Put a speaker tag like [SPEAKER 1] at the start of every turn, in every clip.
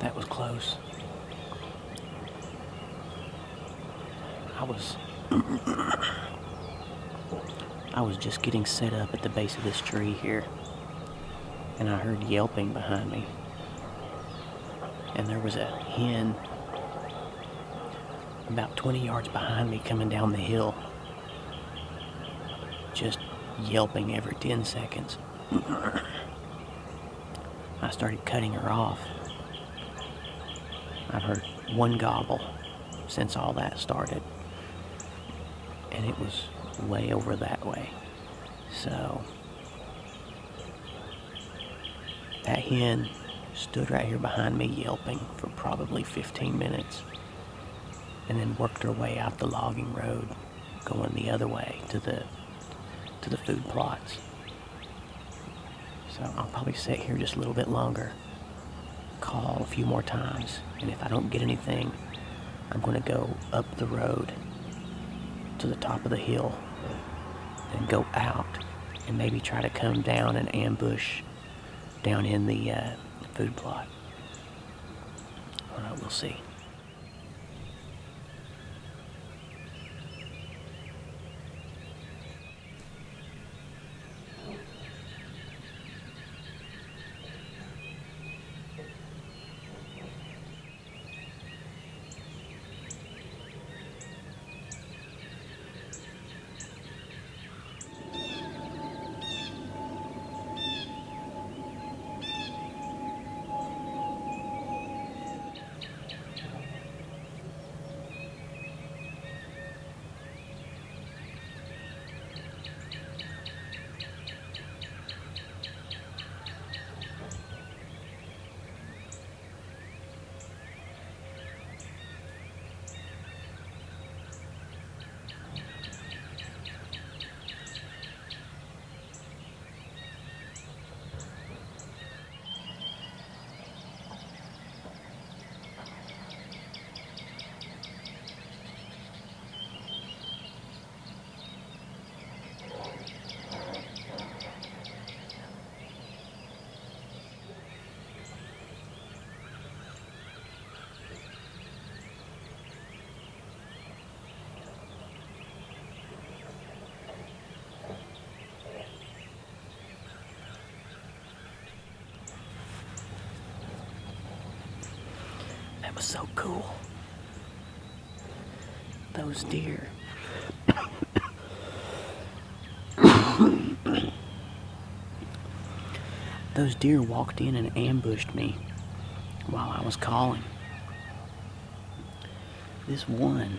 [SPEAKER 1] That was close. I was just getting set up at the base of this tree here, and I heard yelping behind me. And there was a hen about 20 yards behind me coming down the hill, just yelping every 10 seconds. I started cutting her off. I've heard one gobble since all that started, and it was way over that way. So that hen stood right here behind me yelping for probably 15 minutes, and then worked her way out the logging road going the other way to the food plots. So I'll probably sit here just a little bit longer, call a few more times, and if I don't get anything, I'm going to go up the road to the top of the hill and go out and maybe try to come down and ambush down in the food plot. We'll see. That was so cool. Those deer. Those deer walked in and ambushed me while I was calling. This one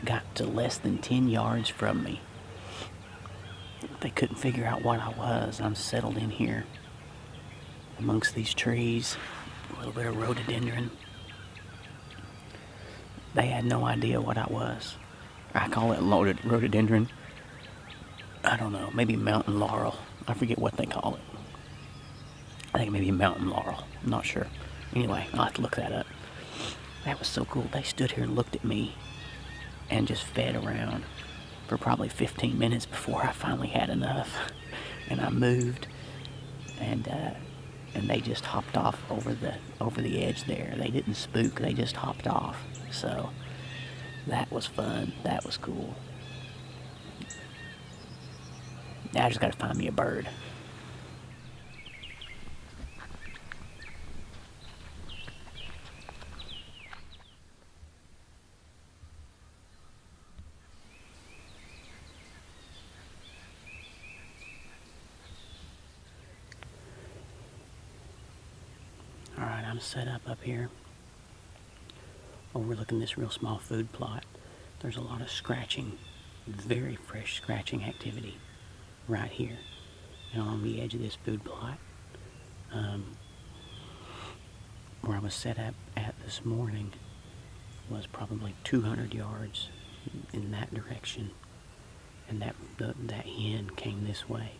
[SPEAKER 1] got to less than 10 yards from me. They couldn't figure out what I was. I'm settled in here amongst these trees, a little bit of rhododendron. They had no idea what I was. I call it rhododendron. I don't know, maybe mountain laurel. I forget what they call it. I think maybe mountain laurel. I'm not sure. Anyway, I'll have to look that up. That was so cool. They stood here and looked at me and just fed around for probably 15 minutes before I finally had enough. And I moved, and they just hopped off over the edge there. They didn't spook. They just hopped off. So that was fun. That was cool. Now I just got to find me a bird. Alright, I'm set up here, overlooking this real small food plot. There's a lot of scratching, very fresh scratching activity right here, and along the edge of this food plot. Where I was set up at this morning was probably 200 yards in that direction, and that hen came this way.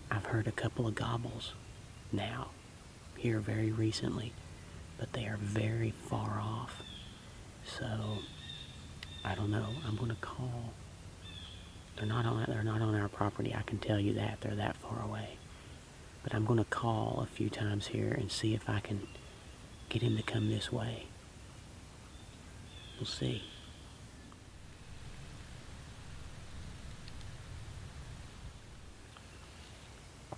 [SPEAKER 1] I've heard a couple of gobbles now, here very recently, but they are very far off. So I don't know. I'm going to call. They're not on our property. I can tell you that. They're that far away. But I'm going to call a few times here and see if I can get him to come this way. We'll see. I'm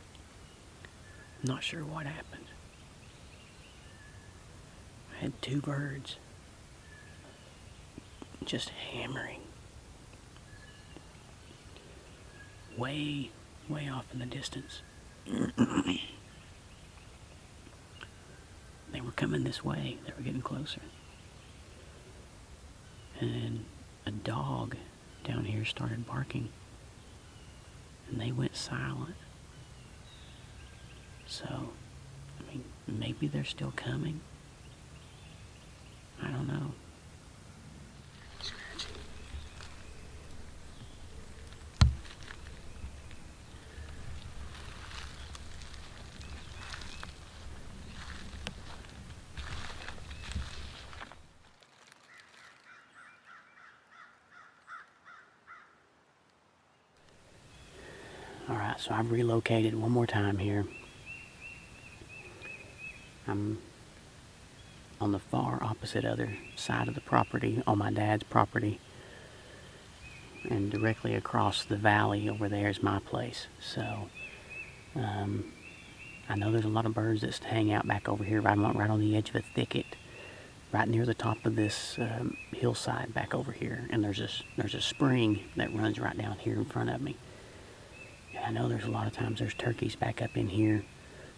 [SPEAKER 1] not sure what happened. I had two birds just hammering way off in the distance. They were coming this way. They were getting closer. And a dog down here started barking. And they went silent. So, I mean, maybe they're still coming. I don't know. Alright, so I've relocated one more time here. I'm on the far opposite other side of the property, on my dad's property. And directly across the valley over there is my place. So, I know there's a lot of birds that hang out back over here, right on the edge of a thicket, right near the top of this hillside back over here. And there's a spring that runs right down here in front of me. And I know there's a lot of times there's turkeys back up in here,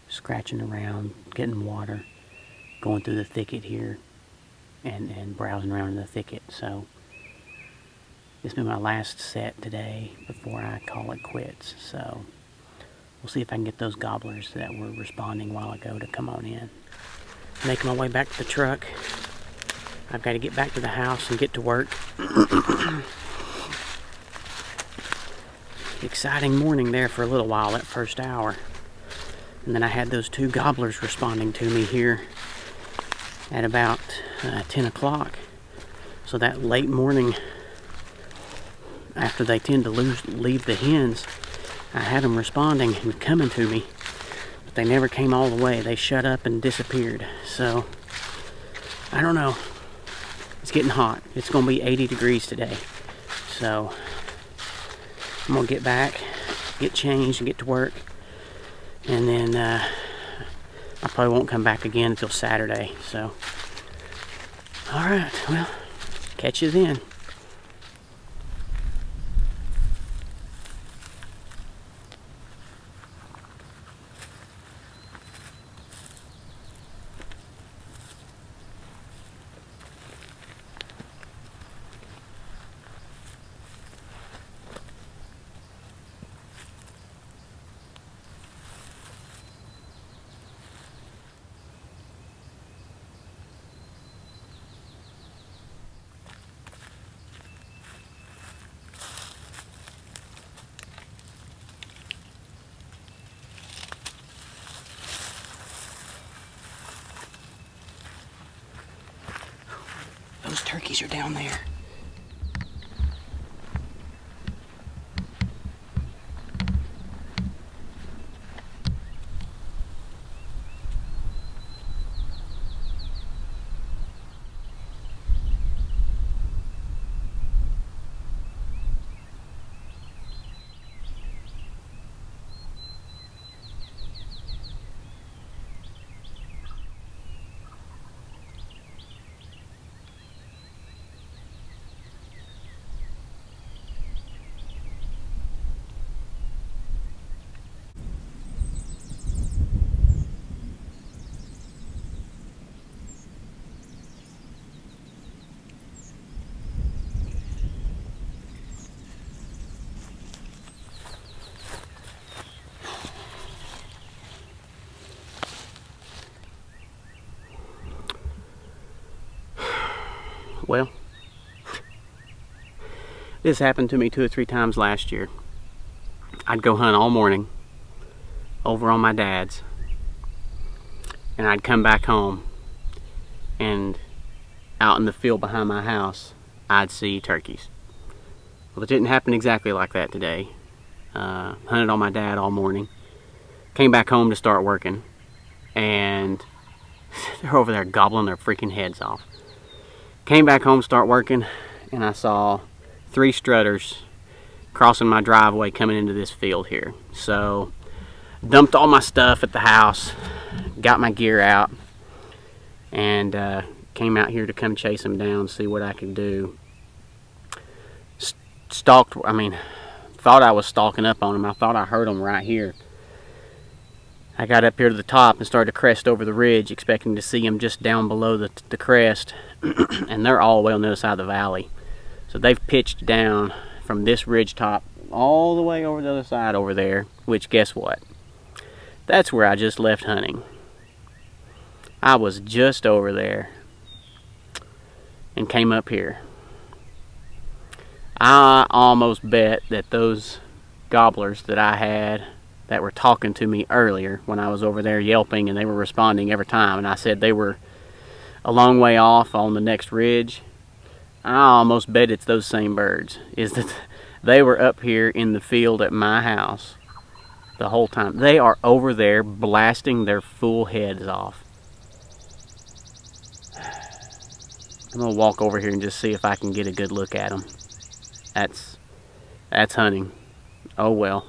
[SPEAKER 1] scratching around, getting water, going through the thicket here, and browsing around in the thicket. So this will be my last set today before I call it quits. So we'll see if I can get those gobblers that were responding a while ago to come on in. Making my way back to the truck. I've got to get back to the house and get to work. Exciting morning there for a little while, that first hour. And then I had those two gobblers responding to me here at about 10 o'clock. So that late morning, after they tend to leave the hens, I had them responding and coming to me. But they never came all the way. They shut up and disappeared. So, I don't know. It's getting hot. It's going to be 80 degrees today. So, I'm going to get back, get changed, and get to work. And then I probably won't come back again until Saturday. So, alright, well, catch you then. Those turkeys are down there. Well, this happened to me 2 or 3 times last year. I'd go hunt all morning over on my dad's, and I'd come back home, and out in the field behind my house, I'd see turkeys. Well, it didn't happen exactly like that today. Hunted on my dad all morning, came back home to start working, and They're over there gobbling their freaking heads off. Came back home, start working, and I saw 3 strutters crossing my driveway coming into this field here. So dumped all my stuff at the house, got my gear out, and came out here to come chase them down, see what I could do. Thought I was stalking up on them. I thought I heard them right here. I got up here to the top and started to crest over the ridge, expecting to see them just down below the crest, and they're all the way on the other side of the valley. So they've pitched down from this ridge top all the way over the other side over there, which guess what? That's where I just left hunting. I was just over there and came up here. I almost bet that those gobblers that I had that were talking to me earlier when I was over there yelping, and they were responding every time, and I said they were a long way off on the next ridge, I almost bet it's those same birds. Is that they were up here in the field at my house the whole time. They are over there blasting their full heads off. I'm gonna walk over here and just see if I can get a good look at them. That's hunting. Oh well.